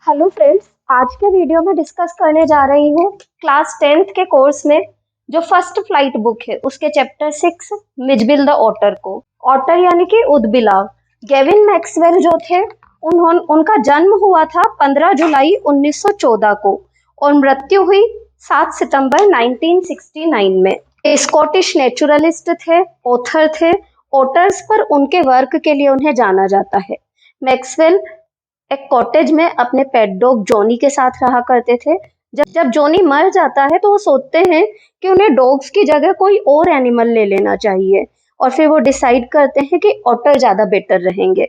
Hello friends. आज के video में डिस्कस करने जा रही हूँ क्लास 10th के कोर्स में जो फर्स्ट फ्लाइट बुक है उसके चैप्टर 6 मिजबिल द ऑटर को। ऑटर यानी कि उदबिलाव। गेविन मैक्सवेल जो थे उनका जन्म हुआ था 15 जुलाई 1914 को और मृत्यु हुई 7 सितंबर 1969 में। स्कॉटिश नेचुरलिस्ट थे, ऑथर थे। ऑटर्स पर उनके वर्क के लिए उन्हें जाना जाता है। मैक्सवेल एक कॉटेज में अपने पेट डॉग जॉनी के साथ रहा करते थे। जब जब जॉनी मर जाता है तो वो सोचते हैं कि उन्हें डॉग्स की जगह कोई और एनिमल ले लेना चाहिए और फिर वो डिसाइड करते हैं कि ऑटर ज़्यादा बेटर रहेंगे।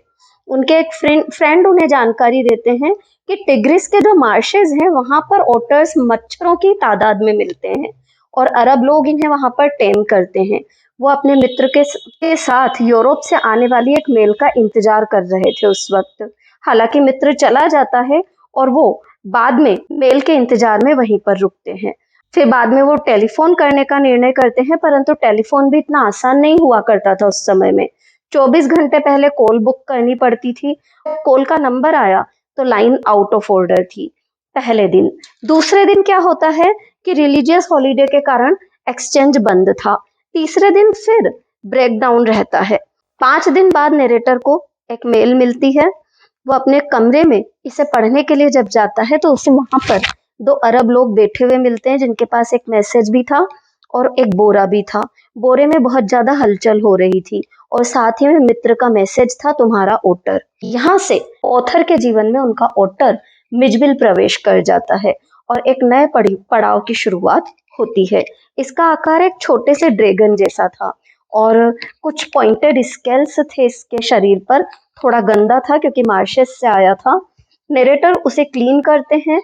उनके एक फ्रेंड उन्हें जानकारी देते हैं कि टिग्रिस के जो मार्शेज हैं वहाँ पर ऑटर्स मच्छरों की तादाद में मिलते हैं और अरब लोग इन्हें वहाँ पर टेम करते हैं। वो अपने मित्र के साथ यूरोप से आने वाली एक मेल का इंतजार कर रहे थे उस वक्त। हालांकि मित्र चला जाता है और वो बाद में मेल के इंतजार में वहीं पर रुकते हैं। फिर बाद में वो टेलीफोन करने का निर्णय करते हैं, परंतु टेलीफोन भी इतना आसान नहीं हुआ करता था उस समय में। 24 घंटे पहले कॉल बुक करनी पड़ती थी। कॉल का नंबर आया तो लाइन आउट ऑफ ऑर्डर थी पहले दिन। दूसरे दिन क्या होता है कि रिलीजियस हॉलीडे के कारण एक्सचेंज बंद था। तीसरे दिन फिर ब्रेकडाउन रहता है। 5 दिन बाद नरेटर को एक मेल मिलती है। वो अपने कमरे में इसे पढ़ने के लिए जब जाता है तो उसे वहां पर 2 अरब लोग बैठे हुए मिलते हैं जिनके पास एक मैसेज भी था और एक बोरा भी था। बोरे में बहुत ज्यादा हलचल हो रही थी और साथ ही में मित्र का मैसेज था, तुम्हारा ऑटर। यहाँ से ऑथर के जीवन में उनका ऑटर मिजबिल प्रवेश कर जाता है और एक नए पड़ाव की शुरुआत होती है। इसका आकार एक छोटे से ड्रैगन जैसा था और कुछ पॉइंटेड स्केल्स थे इसके शरीर पर। थोड़ा गंदा था क्योंकि मार्शेस से आया था। नरेटर उसे क्लीन करते हैं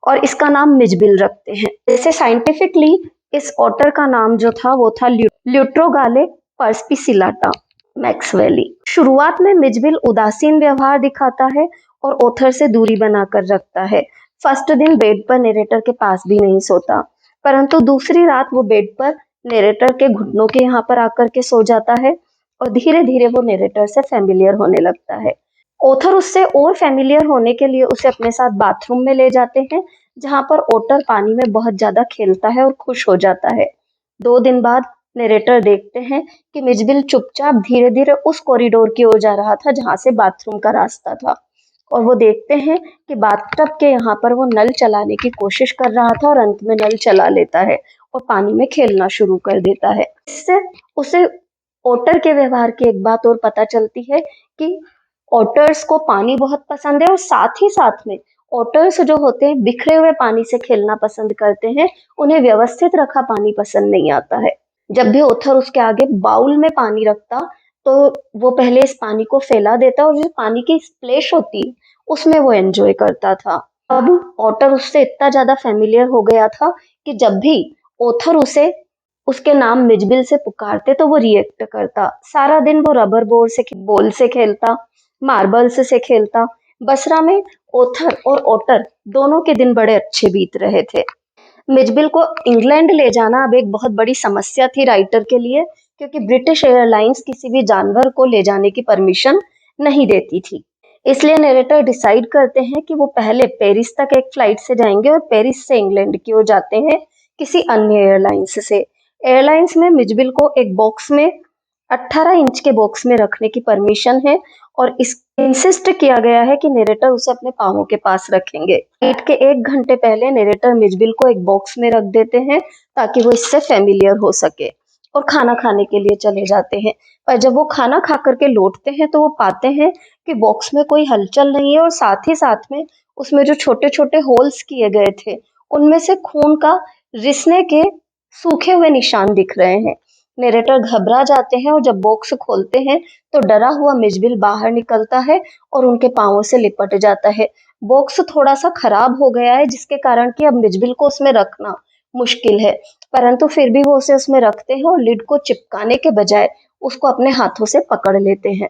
और इसका नाम मिजबिल रखते हैं। जैसे साइंटिफिकली इस ऑटर का नाम जो था वो था ल्यूट्रोगाले पर्स्पिसिलाटा मैक्सवेली। शुरुआत में मिजबिल उदासीन व्यवहार दिखाता है और ऑथर से दूरी बनाकर रखता है। फर्स्ट दिन बेड पर नरेटर के पास भी नहीं सोता, परंतु दूसरी रात वो बेड पर नरेटर के घुटनों के यहाँ पर आकर के सो जाता है और धीरे धीरे वो नरेटर से फेमिलियर होने लगता है। ऑथर उससे और फेमिलियर होने के लिए उसे अपने साथ बाथरूम में ले जाते हैं जहां पर ऑटर पानी में बहुत ज्यादा खेलता है और खुश हो जाता है। 2 दिन बाद नरेटर देखते हैं कि मिजबिल चुपचाप धीरे धीरे उस कॉरिडोर की ओर जा रहा था जहां से बाथरूम का रास्ता था और वो देखते हैं कि बाथटब के यहाँ पर वो नल चलाने की कोशिश कर रहा था और अंत में नल चला लेता है और पानी में खेलना शुरू कर देता है। इससे उसे ऑटर के व्यवहार की एक बात और पता चलती है कि ऑटर्स को पानी बहुत पसंद है और साथ ही साथ में ऑटर्स जो होते हैं बिखरे हुए पानी से खेलना पसंद करते हैं। उन्हें व्यवस्थित रखा पानी पसंद नहीं आता है। जब भी ऑथर उसके आगे बाउल में पानी रखता तो वो पहले इस पानी को फैला देता और जो पानी की स्प्लैश होती उसमें वो एंजॉय करता था। अब ऑटर उससे इतना ज्यादा फेमिलियर हो गया था कि जब भी ऑथर उसे उसके नाम मिजबिल से पुकारते तो वो रिएक्ट करता। सारा दिन वो रबर बॉल से खेलता, मार्बल्स से खेलता। बसरा में ऑथर और ऑटर दोनों के दिन बड़े अच्छे बीत रहे थे। मिजबिल को इंग्लैंड ले जाना अब एक बहुत बड़ी समस्या थी राइटर के लिए, क्योंकि ब्रिटिश एयरलाइंस किसी भी जानवर को ले जाने की परमिशन नहीं देती थी। इसलिए नरेटर डिसाइड करते हैं कि वो पहले पेरिस तक एक फ्लाइट से जाएंगे और पेरिस से इंग्लैंड की ओर जाते हैं किसी अन्य एयरलाइंस से। एयरलाइंस में मिजबिल को एक बॉक्स में 18 इंच के बॉक्स में रखने की परमिशन है और इस इंसिस्ट किया गया है कि नरेटर उसे अपने पाँवों के पास रखेंगे। फ्लाइट के 1 घंटे पहले नरेटर मिजबिल को एक बॉक्स में रख देते हैं ताकि वो इससे फेमिलियर हो सके और खाना खाने के लिए चले जाते हैं। पर जब वो खाना खा करके लौटते हैं तो वो पाते हैं कि बॉक्स में कोई हलचल नहीं है और साथ ही साथ में उसमें जो छोटे छोटे होल्स किए गए थे उनमें से खून का रिसने के सूखे हुए निशान दिख रहे हैं। नरेटर घबरा जाते हैं और जब बॉक्स खोलते हैं तो डरा हुआ मिजबिल बाहर निकलता है और उनके पांवों से लिपट जाता है। बॉक्स थोड़ा सा खराब हो गया है जिसके कारण कि अब मिजबिल को उसमें रखना मुश्किल है, परंतु फिर भी वो उसे उसमें रखते हैं और लिड को चिपकाने के बजाय उसको अपने हाथों से पकड़ लेते हैं।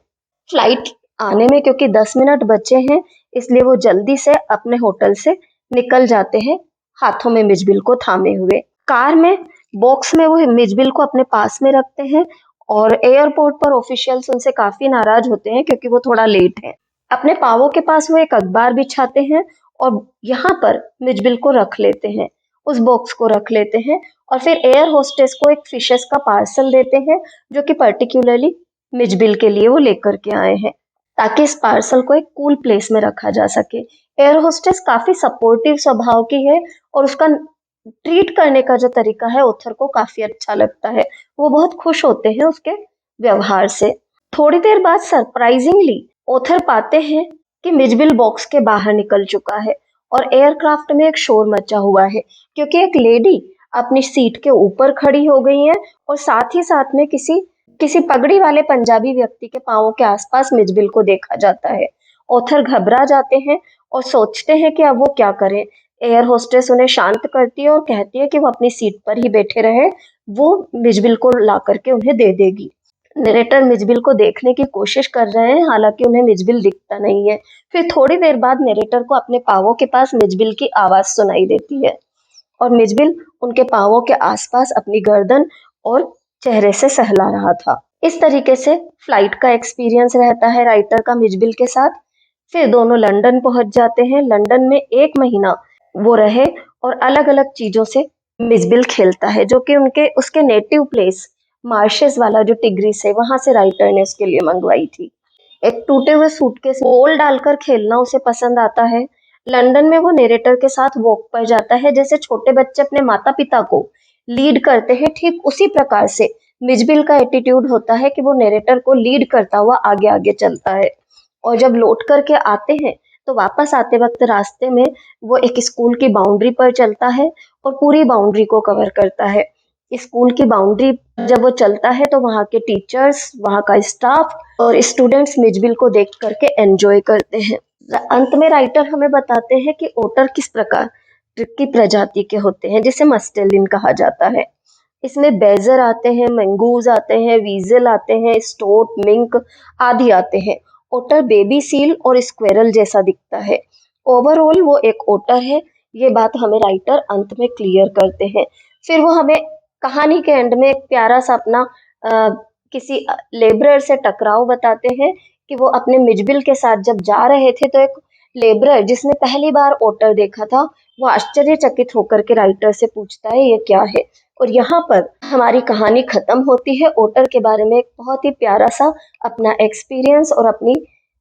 फ्लाइट आने में क्योंकि 10 मिनट बचे हैं इसलिए वो जल्दी से अपने होटल से निकल जाते हैं हाथों में मिजबिल को थामे हुए। कार में बॉक्स में वो मिजबिल को अपने पास में रखते हैं और एयरपोर्ट पर ऑफिशियल्स उनसे काफी नाराज होते हैं क्योंकि वो थोड़ा लेट है। अपने पावों के पास वो एक अखबार बिछाते हैं और यहाँ पर मिजबिल को रख लेते हैं, उस बॉक्स को रख लेते हैं और फिर एयर होस्टेस को एक फिशेस का पार्सल देते हैं जो कि पर्टिकुलरली मिजबिल के लिए वो लेकर के आए हैं, ताकि इस पार्सल को एक कूल प्लेस में रखा जा सके। एयर होस्टेस काफी सपोर्टिव स्वभाव की है और उसका ट्रीट करने का जो तरीका है ओथर को काफी अच्छा लगता है। वो बहुत खुश होते हैं उसके व्यवहार से। थोड़ी देर बाद सरप्राइजिंगली ओथर पाते हैं कि मिजबिल बॉक्स के बाहर निकल चुका है और एयरक्राफ्ट में एक शोर मचा हुआ है क्योंकि एक लेडी अपनी सीट के ऊपर खड़ी हो गई है और साथ ही साथ में किसी किसी पगड़ी वाले पंजाबी व्यक्ति के पांवों के आसपास मिजबिल को देखा जाता है। ओथर घबरा जाते हैं और सोचते हैं कि अब वो क्या करें। एयर होस्टेस उन्हें शांत करती है और कहती है कि वो अपनी सीट पर ही बैठे रहे, वो मिजबिल को ला करके उन्हें दे देगी। नरेटर मिजबिल को देखने की कोशिश कर रहे हैं, हालांकि उन्हें मिजबिल दिखता नहीं है। फिर थोड़ी देर बाद नरेटर को अपने पांवों के पास मिजबिल की आवाज सुनाई देती है और मिजबिल उनके पांवों के आसपास अपनी गर्दन और चेहरे से सहला रहा था। इस तरीके से फ्लाइट का एक्सपीरियंस रहता है राइटर का मिजबिल के साथ। फिर दोनों लंदन पहुंच जाते हैं। लंदन में 1 महीना वो रहे और अलग अलग चीजों से मिजबिल खेलता है जो कि उनके उसके नेटिव प्लेस मार्शेस वाला जो टिग्रिस है वहां से राइटर ने उसके लिए मंगवाई थी। एक टूटे हुए सूटकेस में बॉल डालकर खेलना उसे पसंद आता है। लंदन में वो नरेटर के साथ वॉक पर जाता है, जैसे छोटे बच्चे अपने माता पिता को लीड करते हैं, ठीक उसी प्रकार से मिजबिल का एटीट्यूड होता है कि वो नरेटर को लीड करता हुआ आगे आगे चलता है। और जब लौट करके आते हैं तो वापस आते वक्त रास्ते में वो एक स्कूल की बाउंड्री पर चलता है और पूरी बाउंड्री को कवर करता है। स्कूल की बाउंड्री जब वो चलता है तो वहाँ के टीचर्स, वहाँ का स्टाफ और स्टूडेंट्स मिजबिल को देख करके एंजॉय करते हैं। अंत में राइटर हमें बताते हैं कि ओटर किस प्रकार की प्रजाति के होते हैं, जिसे मस्टेलिन कहा जाता है। इसमें बेजर आते हैं, मंगूज आते हैं, वीजल आते हैं, स्टोट, मिंक आदि आते हैं। ओटर बेबी सील और स्क्वेरल जैसा दिखता है। ओवरऑल वो एक ओटर है, ये बात हमें राइटर अंत में क्लियर करते हैं। फिर वो हमें कहानी के एंड में एक प्यारा सा अपना किसी लेबरर से टकराव बताते हैं कि वो अपने मिजबिल के साथ जब जा रहे थे तो एक लेबरर जिसने पहली बार ओटर देखा था वो आश्चर्यचकित होकर के राइटर से पूछता है ये क्या है। और यहाँ पर हमारी कहानी खत्म होती है। ओटर के बारे में एक बहुत ही प्यारा सा अपना एक्सपीरियंस और अपनी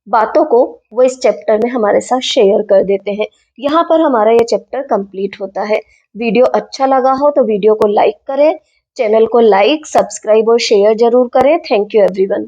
बातों को वो इस चैप्टर में हमारे साथ शेयर कर देते हैं। यहाँ पर हमारा ये चैप्टर कंप्लीट होता है। वीडियो अच्छा लगा हो तो वीडियो को लाइक करें, चैनल को लाइक, सब्सक्राइब और शेयर जरूर करें। Thank you everyone.